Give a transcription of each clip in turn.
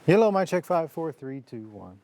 Hello, my check 5, 4, 3, 2, 1.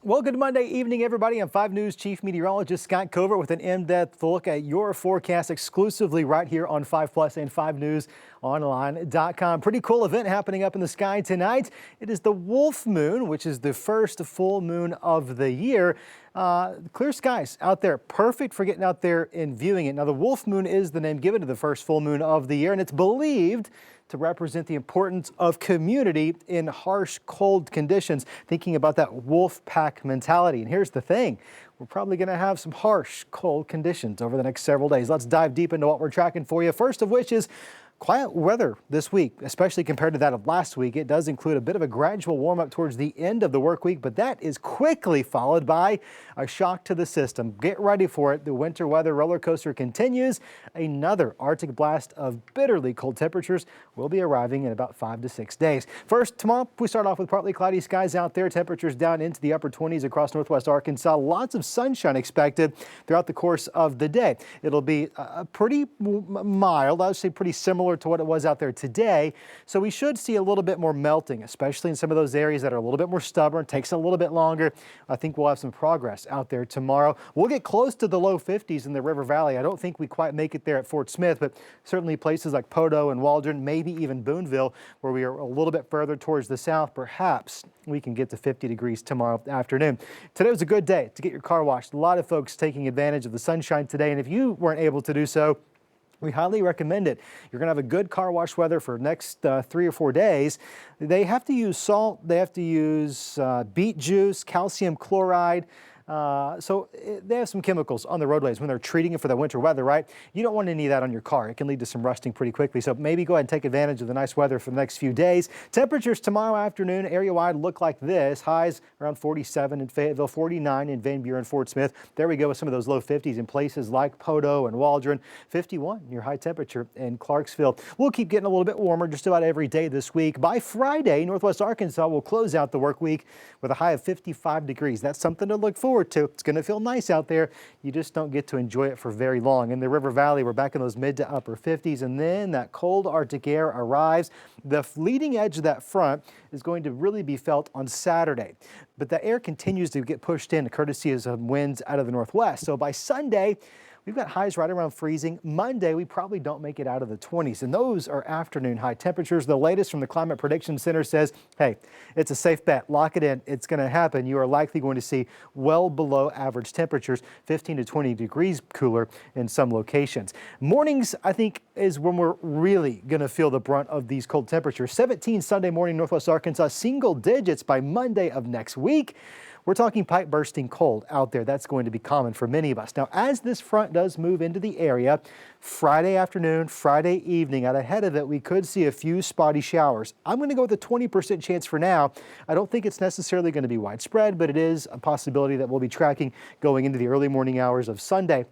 Well, good Monday evening, everybody. I'm 5 News Chief Meteorologist Skot Covert with an in-depth look at your forecast exclusively right here on 5 Plus and 5newsonline.com. Pretty cool event happening up in the sky tonight. It is the Wolf Moon, which is the first full moon of the year. Clear skies out there, perfect for getting out there and viewing it. Now, the Wolf Moon is the name given to the first full moon of the year, and it's believed to represent the importance of community in harsh, cold conditions, thinking about that wolf pack mentality. And here's the thing, we're probably going to have some harsh, cold conditions over the next several days. Let's dive deep into what we're tracking for you. First of which is quiet weather this week, especially compared to that of last week. It does include a bit of a gradual warm up towards the end of the work week, but that is quickly followed by a shock to the system. Get ready for it. The winter weather roller coaster continues. Another Arctic blast of bitterly cold temperatures will be arriving in about 5 to 6 days. First, tomorrow we start off with partly cloudy skies out there. Temperatures down into the upper 20s across northwest Arkansas. Lots of sunshine expected throughout the course of the day. It'll be pretty mild, I would say pretty similar to what it was out there today. So we should see a little bit more melting, especially in some of those areas that are a little bit more stubborn, takes a little bit longer. I think we'll have some progress out there tomorrow. We'll get close to the low 50s in the River Valley. I don't think we quite make it there at Fort Smith, but certainly places like Poteau and Waldron, maybe even Boonville, where we are a little bit further towards the south, perhaps we can get to 50 degrees tomorrow afternoon. Today was a good day to get your car washed. A lot of folks taking advantage of the sunshine today, and if you weren't able to do so, we highly recommend it. You're going to have a good car wash weather for the next 3 or 4 days. They have to use salt. They have to use beet juice, calcium chloride. So they have some chemicals on the roadways when they're treating it for the winter weather, right? You don't want any of that on your car. It can lead to some rusting pretty quickly. So maybe go ahead and take advantage of the nice weather for the next few days. Temperatures tomorrow afternoon area-wide look like this. Highs around 47 in Fayetteville, 49 in Van Buren, Fort Smith. There we go with some of those low 50s in places like Poteau and Waldron. 51 your high temperature in Clarksville. We'll keep getting a little bit warmer just about every day this week. By Friday, northwest Arkansas will close out the work week with a high of 55 degrees. That's something to look forward to. It's going to feel nice out there. You just don't get to enjoy it for very long. In the River Valley, we're back in those mid to upper 50s, and then that cold Arctic air arrives. The leading edge of that front is going to really be felt on Saturday, but the air continues to get pushed in courtesy of some winds out of the northwest. So by Sunday, we've got highs right around freezing. Monday, we probably don't make it out of the 20s, and those are afternoon high temperatures. The latest from the Climate Prediction Center says, hey, it's a safe bet. Lock it in. It's going to happen. You are likely going to see well below average temperatures, 15 to 20 degrees cooler in some locations. Mornings, I think, is when we're really going to feel the brunt of these cold temperatures. 17 Sunday morning, northwest Arkansas, single digits by Monday of next week. We're talking pipe bursting cold out there. That's going to be common for many of us. Now, as this front does move into the area, Friday afternoon, Friday evening, out ahead of it, we could see a few spotty showers. I'm going to go with a 20% chance for now. I don't think it's necessarily going to be widespread, but it is a possibility that we'll be tracking going into the early morning hours of Sunday.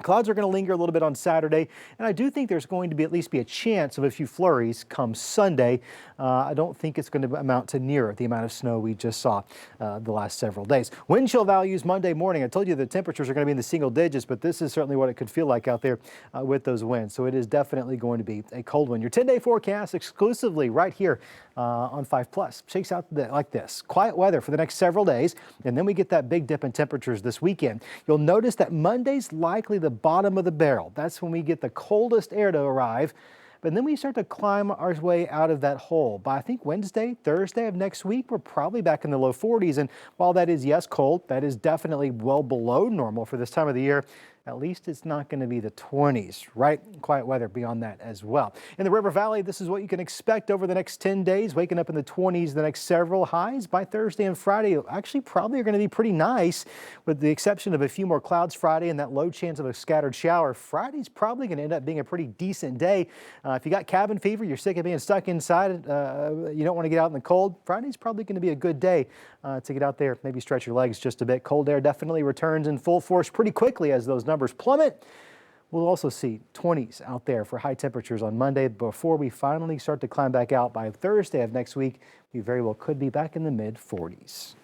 Clouds are going to linger a little bit on Saturday, and I do think there's going to be at least a chance of a few flurries come Sunday. I don't think it's going to amount to near the amount of snow we just saw the last several days. Wind chill values Monday morning. I told you the temperatures are going to be in the single digits, but this is certainly what it could feel like out there with those winds. So it is definitely going to be a cold one. Your 10-day forecast exclusively right here on 5 Plus shakes out like this. Quiet weather for the next several days, and then we get that big dip in temperatures this weekend. You'll notice that Monday's likely the bottom of the barrel. That's when we get the coldest air to arrive. But then we start to climb our way out of that hole. By I think Wednesday, Thursday of next week, we're probably back in the low 40s. And while that is, yes, cold, that is definitely well below normal for this time of the year. At least it's not going to be the 20s, right? Quiet weather beyond that as well. In the River Valley, this is what you can expect over the next 10 days, waking up in the 20s the next several. Highs by Thursday and Friday actually probably are going to be pretty nice, with the exception of a few more clouds Friday and that low chance of a scattered shower. Friday's probably going to end up being a pretty decent day. If you got cabin fever, you're sick of being stuck inside, you don't want to get out in the cold, Friday's probably going to be a good day to get out there, maybe stretch your legs just a bit. Cold air definitely returns in full force pretty quickly as those numbers plummet. We'll also see 20s out there for high temperatures on Monday before we finally start to climb back out by Thursday of next week. We very well could be back in the mid 40s.